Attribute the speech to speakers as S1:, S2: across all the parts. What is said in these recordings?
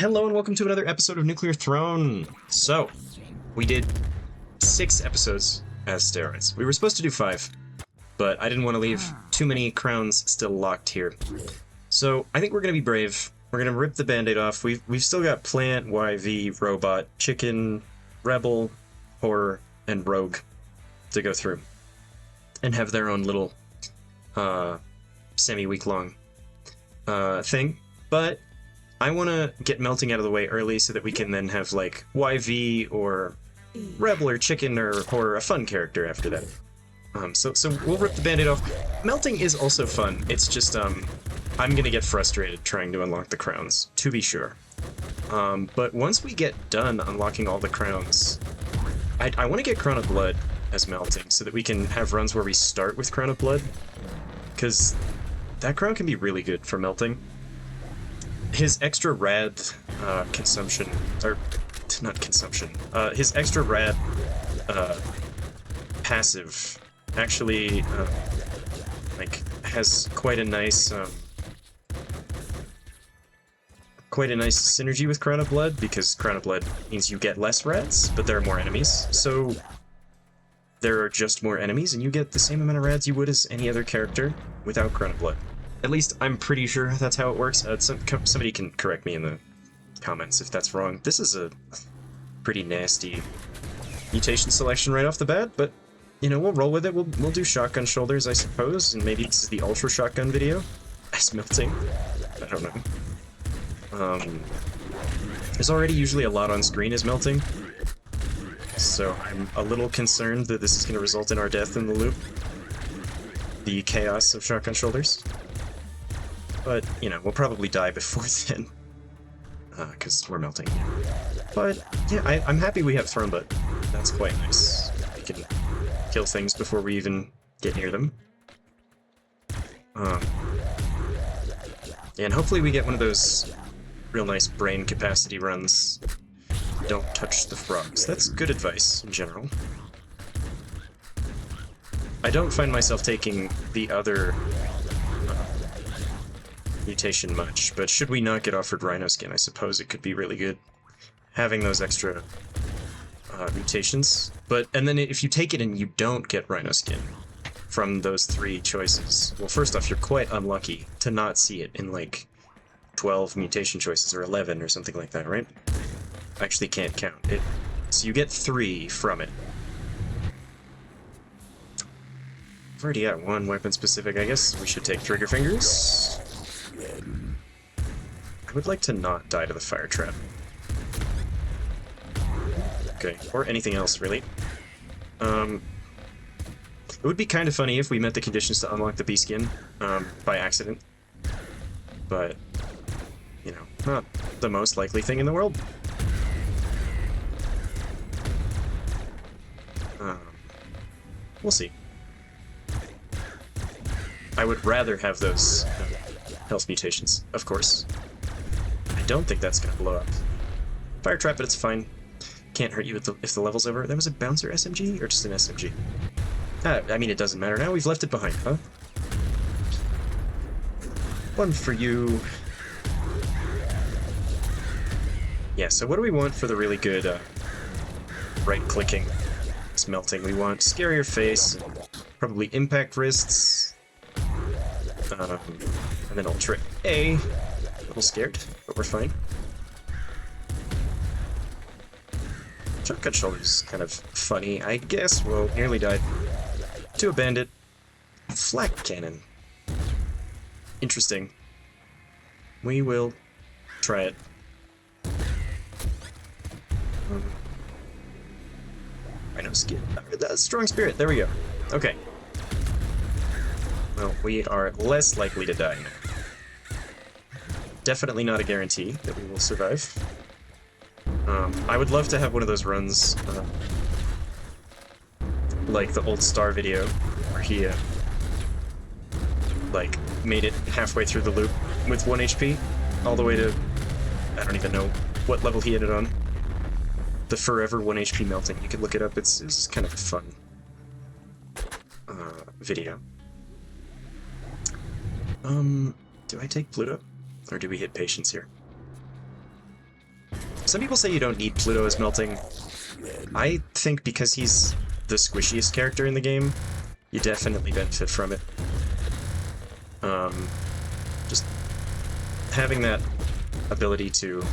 S1: Hello and welcome to another episode of Nuclear Throne. So, we did 6 episodes as steroids. We were supposed to do 5, but I didn't want to leave too many crowns still locked here. So, I think we're going to be brave. We're going to rip the band-aid off. We've still got Plant, YV, Robot, Chicken, Rebel, Horror, and Rogue to go through. And have their own little semi-week-long thing. But I want to get Melting out of the way early so that we can then have, like, YV or Rebel or Chicken or Horror, a fun character after that. So we'll rip the Band-Aid off. Melting is also fun. It's just, I'm gonna get frustrated trying to unlock the crowns, to be sure. But once we get done unlocking all the crowns, I want to get Crown of Blood as Melting so that we can have runs where we start with Crown of Blood, because that crown can be really good for Melting. His extra rad consumption, or not consumption, his extra rad passive actually like has quite a nice synergy with Crown of Blood, because Crown of Blood means you get less rads, but there are more enemies. So there are just more enemies, and you get the same amount of rads you would as any other character without Crown of Blood. At least I'm pretty sure that's how it works. Somebody can correct me in the comments if that's wrong. This is a pretty nasty mutation selection right off the bat, but you know, we'll roll with it. We'll do shotgun shoulders, I suppose, and maybe this is the ultra shotgun video as Melting. I don't know. There's already usually a lot on screen as Melting, so I'm a little concerned that this is going to result in our death in the loop. The chaos of shotgun shoulders. But, you know, we'll probably die before then, because we're Melting. But, yeah, I'm happy we have Throne Butt. That's quite nice. We can kill things before we even get near them. And hopefully we get one of those real nice brain capacity runs. Don't touch the frogs. That's good advice, in general. I don't find myself taking the other mutation much, but should we not get offered Rhino Skin, I suppose it could be really good having those extra mutations. And then if you take it and you don't get Rhino Skin from those 3 choices, well, first off, you're quite unlucky to not see it in like 12 mutation choices or 11 or something like that, right? I actually can't count it. So you get 3 from it. I've already got 1 weapon specific. I guess we should take Trigger Fingers. I would like to not die to the fire trap. Okay, or anything else, really. It would be kind of funny if we met the conditions to unlock the B-Skin by accident. But, you know, not the most likely thing in the world. We'll see. I would rather have those health mutations, of course. I don't think that's gonna blow up. Fire trap, but it's fine. Can't hurt you if the level's over. That was a bouncer SMG or just an SMG? I mean, it doesn't matter now. We've left it behind, huh? 1 for you. Yeah, so what do we want for the really good right-clicking? It's Melting. We want Scarier Face, probably Impact Wrists, and then Ultra A. A little scared, but we're fine. Shotgun Shoulder's kind of funny, I guess. Whoa, nearly died. To a Bandit. Flak Cannon. Interesting. We will try it. Rhino Skin. Strong Spirit, there we go. Okay. Well, we are less likely to die now. Definitely not a guarantee that we will survive. I would love to have one of those runs, like the old Star video, where he, like, made it halfway through the loop with 1 HP, all the way to, I don't even know what level he ended on. The Forever 1 HP Melting. You can look it up, it's kind of a fun video. Do I take Pluto? Or do we hit Patience here? Some people say you don't need Pluto as melting. I think because he's the squishiest character in the game, you definitely benefit from it. Just having that ability to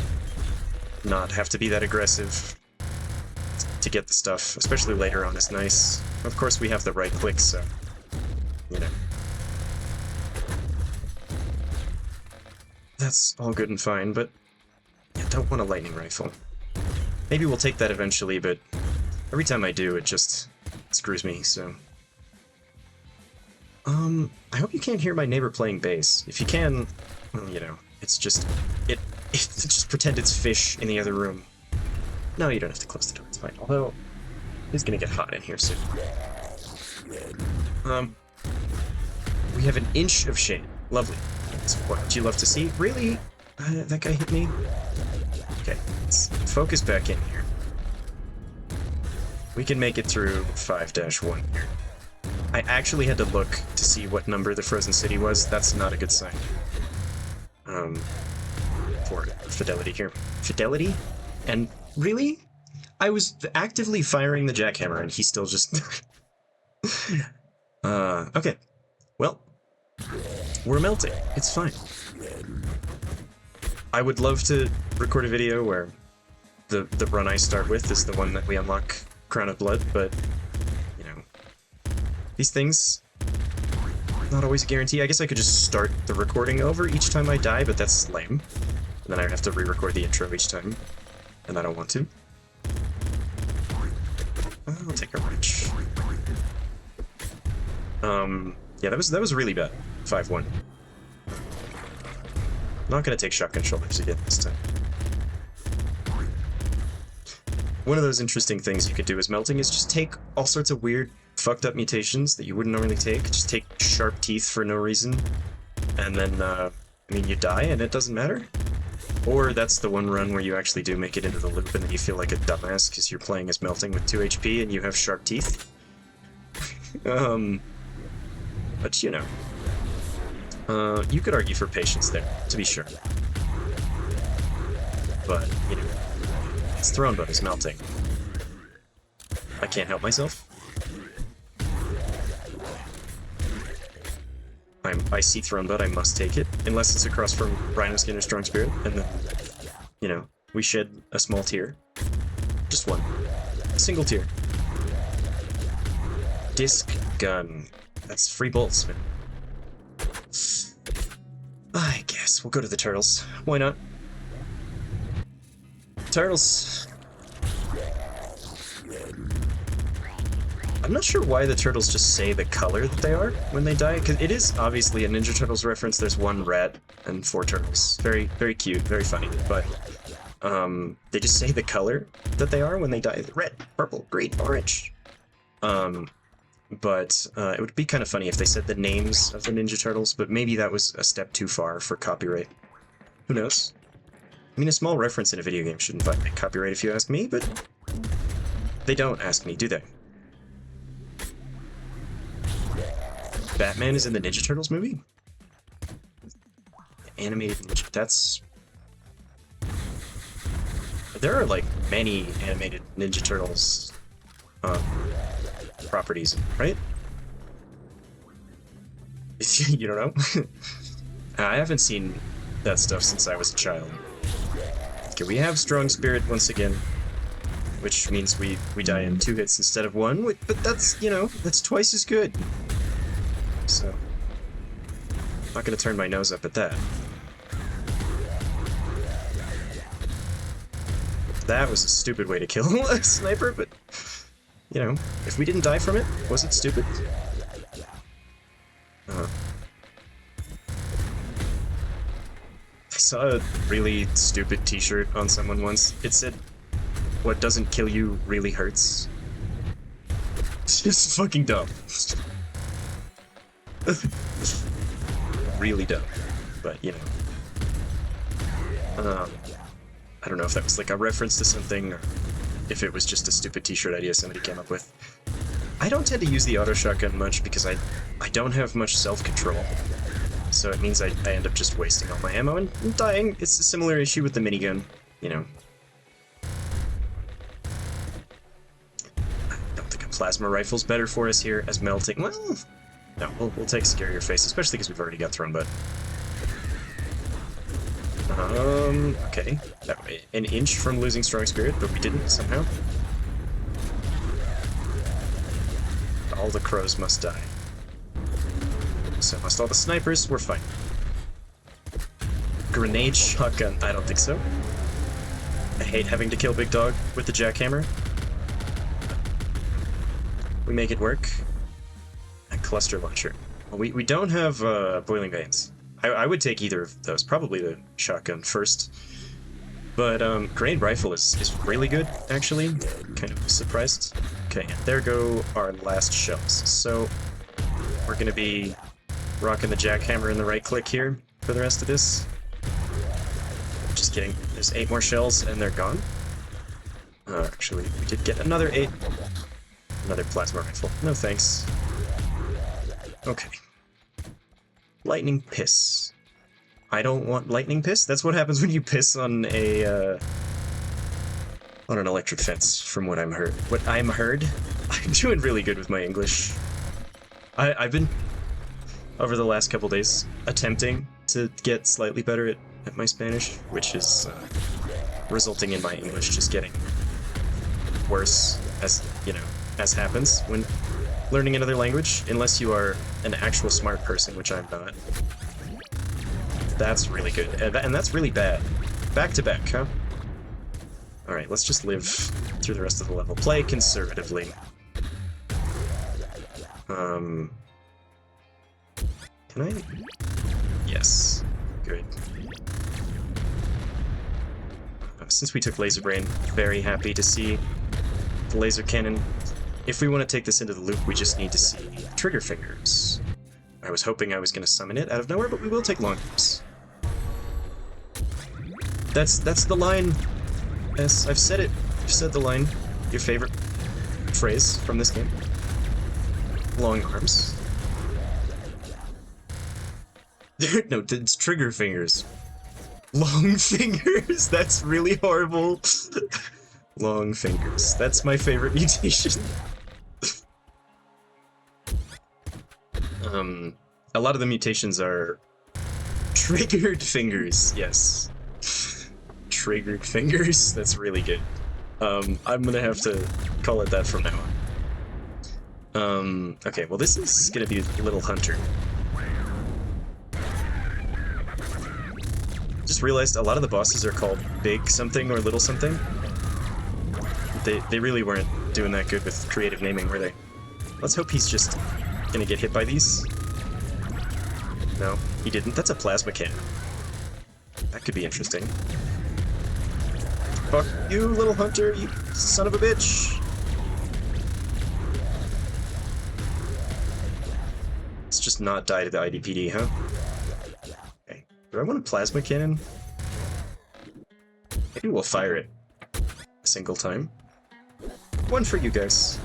S1: not have to be that aggressive to get the stuff, especially later on, is nice. Of course, we have the right click, so, you know. That's all good and fine, but I don't want a lightning rifle. Maybe we'll take that eventually, but every time I do, it just screws me, so... I hope you can't hear my neighbor playing bass. If you can, well, you know, it's just... just pretend it's fish in the other room. No, you don't have to close the door, it's fine. Although, it's gonna get hot in here soon. We have an inch of shade. Lovely. That's what you love to see. Really? That guy hit me? Okay, let's focus back in here. We can make it through 5-1 here. I actually had to look to see what number the frozen city was. That's not a good sign. For fidelity here. Fidelity? And really? I was actively firing the jackhammer and he still just... okay. Well, we're melting. It's fine. I would love to record a video where the run I start with is the one that we unlock Crown of Blood, but, you know, these things, not always a guarantee. I guess I could just start the recording over each time I die, but that's lame. And then I have to re-record the intro each time, and I don't want to. I'll take a wrench. Yeah, that was really bad. 5-1. Not gonna take shotgun shoulders again this time. One of those interesting things you could do as melting is just take all sorts of weird, fucked up mutations that you wouldn't normally take. Just take sharp teeth for no reason, and then, I mean, you die and it doesn't matter. Or that's the one run where you actually do make it into the loop and then you feel like a dumbass because you're playing as melting with 2 HP and you have sharp teeth. But you know. You could argue for patience there, to be sure. But, you know, it's thrown but it's melting. I can't help myself. I see Throne Butt, I must take it. Unless it's across from Rhino Skin or Strong Spirit, and then, you know, we shed a small tear. Just one. A single tear. Disc gun. That's free bolts, man. I guess we'll go to the turtles. Why not? Turtles. I'm not sure why the turtles just say the color that they are when they die, because it is obviously a Ninja Turtles reference. There's 1 rat and 4 turtles. Very, very cute, very funny, but they just say the color that they are when they die. Red, purple, green, orange. But it would be kind of funny if they said the names of the Ninja Turtles, but maybe that was a step too far for copyright. Who knows? I mean, a small reference in a video game shouldn't violate copyright if you ask me, but they don't ask me, do they? Batman is in the Ninja Turtles movie? Animated Ninja... That's... There are, like, many animated Ninja Turtles properties, right? You don't know? I haven't seen that stuff since I was a child. Okay, we have Strong Spirit once again, which means we die in 2 hits instead of 1, but that's, you know, that's twice as good. So, I'm not gonna turn my nose up at that. That was a stupid way to kill a sniper, but, you know, if we didn't die from it, was it stupid? I saw a really stupid t-shirt on someone once. It said, "What doesn't kill you really hurts." It's just fucking dumb. Really dumb, but you know. I don't know if that was like a reference to something, or if it was just a stupid t-shirt idea somebody came up with. I don't tend to use the auto shotgun much because I don't have much self-control. So it means I end up just wasting all my ammo and dying. It's a similar issue with the minigun, you know. plasma rifle's better for us here as melting. Well, no, we'll take scarier face, especially because we've already got thrown butt. Okay. That way, an inch from losing strong spirit, but we didn't somehow. All the crows must die. So must all the snipers. We're fine. Grenade shotgun. I don't think so. I hate having to kill Big Dog with the jackhammer. We make it work. A cluster launcher. Well, we don't have boiling veins. I would take either of those. Probably the shotgun first. But grenade rifle is really good, actually. Kind of surprised. Okay, and there go our last shells. So we're gonna be rocking the jackhammer and the right click here for the rest of this. Just kidding. There's 8 more shells and they're gone. Actually, we did get another 8. Another plasma rifle. No thanks. Okay. Lightning piss. I don't want lightning piss. That's what happens when you piss on an electric fence, from what I'm heard. I'm doing really good with my English. I've been, over the last couple days, attempting to get slightly better at my Spanish, which is resulting in my English just getting worse, as, you know, as happens when learning another language, unless you are an actual smart person, which I'm not. That's really good, and that's really bad. Back to back, huh? Alright, let's just live through the rest of the level. Play conservatively. Can I? Yes. Good. Since we took Laser Brain, very happy to see the laser cannon. If we want to take this into the loop, we just need to see trigger fingers. I was hoping I was going to summon it out of nowhere, but we will take long jumps. That's the line. Yes, I've said it. You've said the line. Your favorite phrase from this game. Long arms. No, it's trigger fingers. Long fingers. That's really horrible. Long fingers. That's my favorite mutation. A lot of the mutations are triggered fingers. Yes. Triggered fingers. That's really good. I'm gonna have to call it that from now on. Okay, well this is gonna be Little Hunter. Just realized a lot of the bosses are called Big Something or Little Something. They really weren't doing that good with creative naming, were they? Let's hope he's just gonna get hit by these. No, he didn't. That's a plasma cannon. That could be interesting. Fuck you, Little Hunter, you son of a bitch! Let's just not die to the IDPD, huh? Okay. Do I want a plasma cannon? Maybe we'll fire it a single time. One for you guys.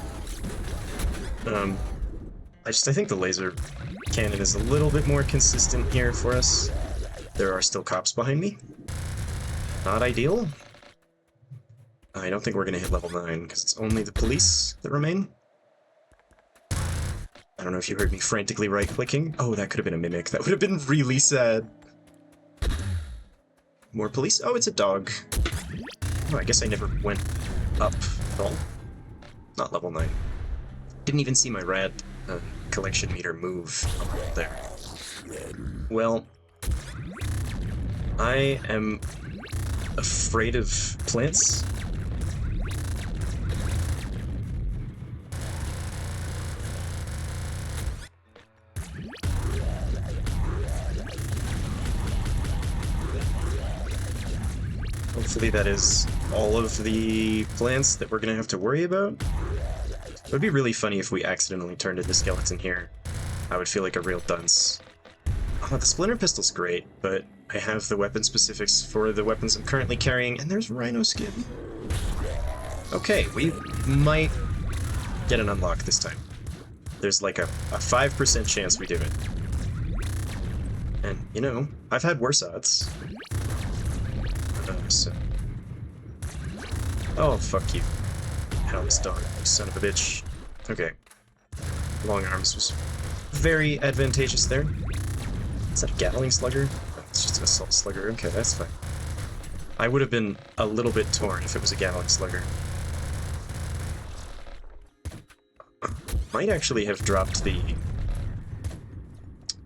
S1: I think the laser cannon is a little bit more consistent here for us. There are still cops behind me. Not ideal. I don't think we're gonna hit level 9, because it's only the police that remain. I don't know if you heard me frantically right-clicking. Oh, that could have been a mimic. That would have been really sad. More police? Oh, it's a dog. Oh, I guess I never went up at all. Not level 9. Didn't even see my rad collection meter move there. Well, I am afraid of plants. Hopefully that is all of the plants that we're gonna have to worry about. It would be really funny if we accidentally turned into skeleton here. I would feel like a real dunce. Oh, the splinter pistol's great, but I have the weapon specifics for the weapons I'm currently carrying, and there's rhino skin. Okay, we might get an unlock this time. There's like a 5% chance we do it. And, you know, I've had worse odds. So. Oh, fuck you. Hell, this dog, you son of a bitch. Okay. Long arms was very advantageous there. Is that a Gatling slugger? Oh, it's just an assault slugger. Okay, that's fine. I would have been a little bit torn if it was a Gatling slugger. Might actually have dropped the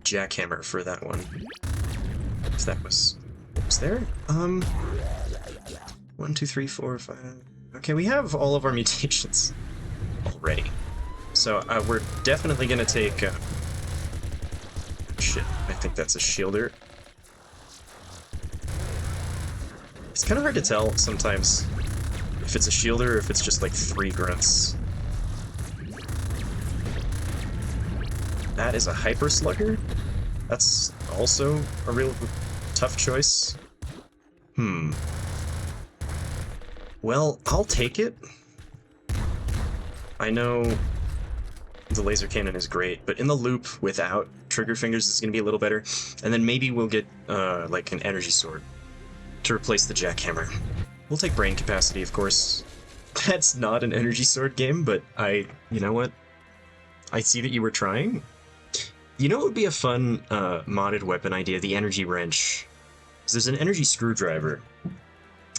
S1: jackhammer for that one. If that was... What was there? 1, 2, 3, 4, 5... Okay, we have all of our mutations already. So we're definitely gonna take... Shit, I think that's a shielder. It's kind of hard to tell sometimes if it's a shielder or if it's just like 3 grunts. That is a hyper slugger? That's also a real tough choice. Well, I'll take it. I know the laser cannon is great, but in the loop without trigger fingers is going to be a little better. And then maybe we'll get like an energy sword to replace the jackhammer. We'll take brain capacity, of course. That's not an energy sword game, but you know what? I see that you were trying. You know what would be a fun modded weapon idea? The energy wrench. So there's an energy screwdriver.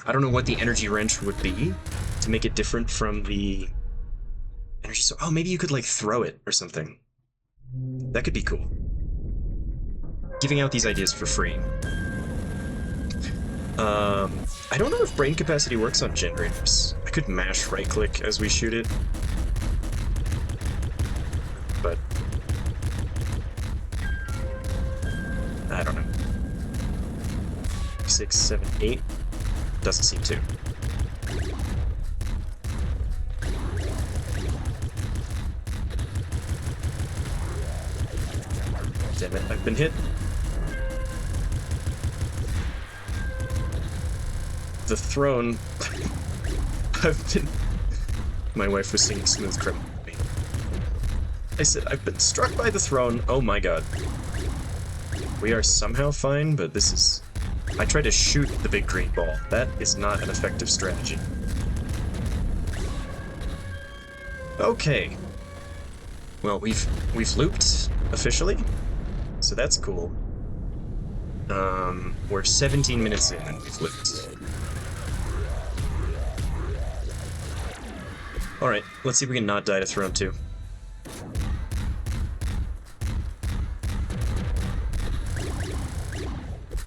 S1: I don't know what the energy wrench would be to make it different from the energy sword. Oh, maybe you could like throw it or something. That could be cool. Giving out these ideas for free. I don't know if brain capacity works on generators. I could mash right-click as we shoot it. But... I don't know. 6, 7, 8? Doesn't seem to. Damn it, I've been hit. The throne... I've been... My wife was singing Smooth Criminal. I said, I've been struck by the throne. Oh my god. We are somehow fine, but this is... I tried to shoot the big green ball. That is not an effective strategy. Okay. Well, we've looped officially, so that's cool. We're 17 minutes in and we've looped. Alright, let's see if we can not die to Throne 2.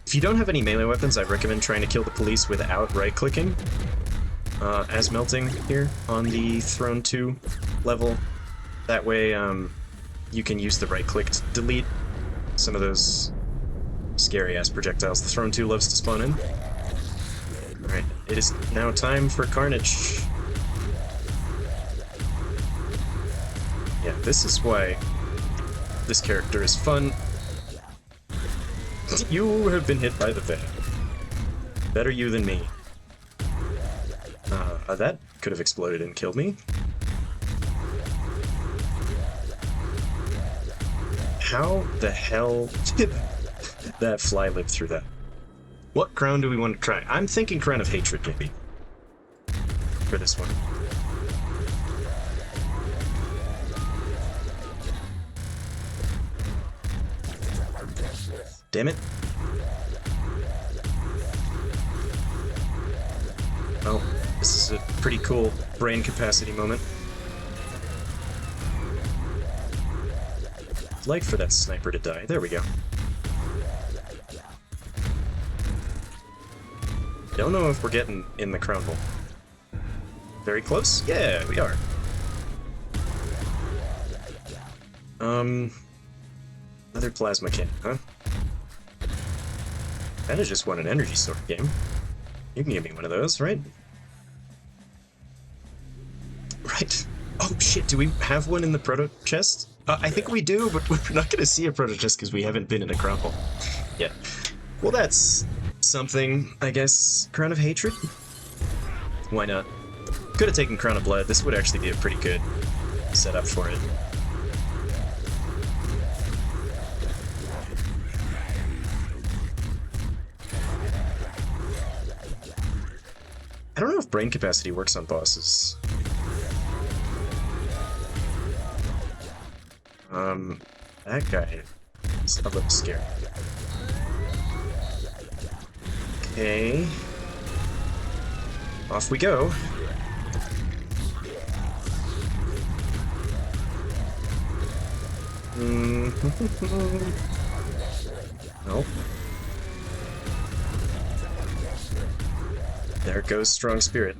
S1: If you don't have any melee weapons, I recommend trying to kill the police without right-clicking, as melting here on the Throne 2 level. That way, you can use the right-click to delete some of those scary-ass projectiles the Throne 2 loves to spawn in. Alright, it is now time for carnage. Yeah, this is why this character is fun. You have been hit by the venom. Better you than me. That could have exploded and killed me. How the hell did that fly live through that? What crown do we want to try? I'm thinking Crown of Hatred, maybe. For this one. Damn it. Well, this is a pretty cool brain capacity moment. I'd like for that sniper to die. There we go. Don't know if we're getting in the crown hole. Very close? Yeah, we are. Another plasma cannon, huh? That is just won an energy sword game. You can give me one of those, right? Right. Oh shit, do we have one in the proto chest? I think we do, but we're not gonna see a proto chest because we haven't been in a crown hole yet. Well, that's something, I guess. Crown of Hatred? Why not? Could have taken Crown of Blood. This would actually be a pretty good setup for it. I don't know if brain capacity works on bosses. That guy is a little scary. Okay. Off we go. Nope. There goes strong spirit.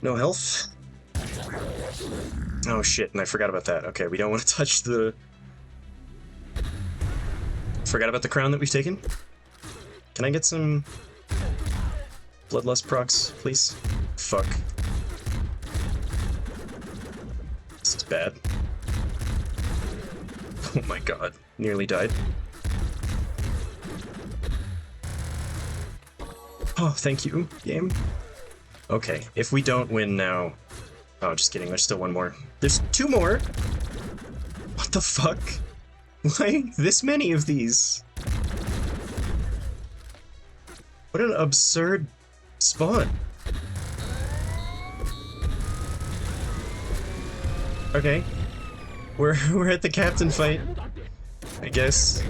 S1: No health? Oh shit, and I forgot about that. Okay, we don't want to touch the... Forgot about the crown that we've taken? Can I get some... Bloodlust procs, please? Fuck. This is bad. Oh my god, nearly died. Oh, thank you, game. Okay, if we don't win now... Oh, just kidding, there's still one more. There's two more! What the fuck? Why this many of these? What an absurd spawn. Okay. We're at the captain fight, I guess.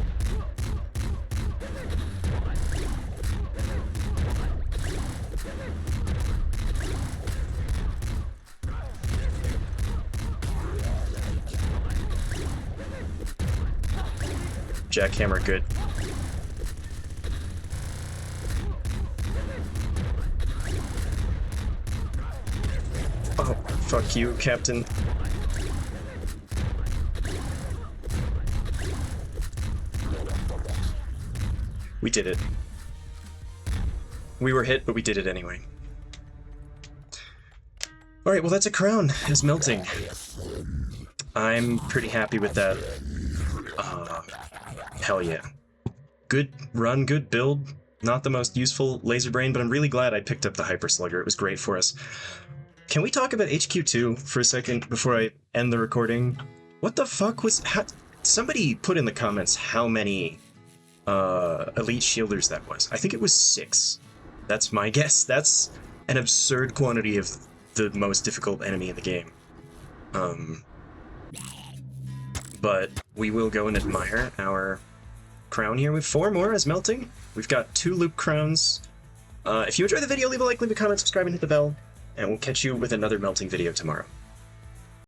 S1: Jackhammer, good. Oh, fuck you, Captain. We did it. We were hit, but we did it anyway. Alright, well that's a crown. It's melting. I'm pretty happy with that. Hell yeah. Good run, good build. Not the most useful laser brain, but I'm really glad I picked up the Hyper Slugger. It was great for us. Can we talk about HQ2 for a second before I end the recording? What the fuck was... somebody put in the comments how many elite shielders that was. I think it was 6. That's my guess. That's an absurd quantity of the most difficult enemy in the game. But we will go and admire our crown here. We have 4 more as melting. We've got 2 loop crowns. If you enjoyed the video, leave a like, leave a comment, subscribe, and hit the bell. And we'll catch you with another melting video tomorrow.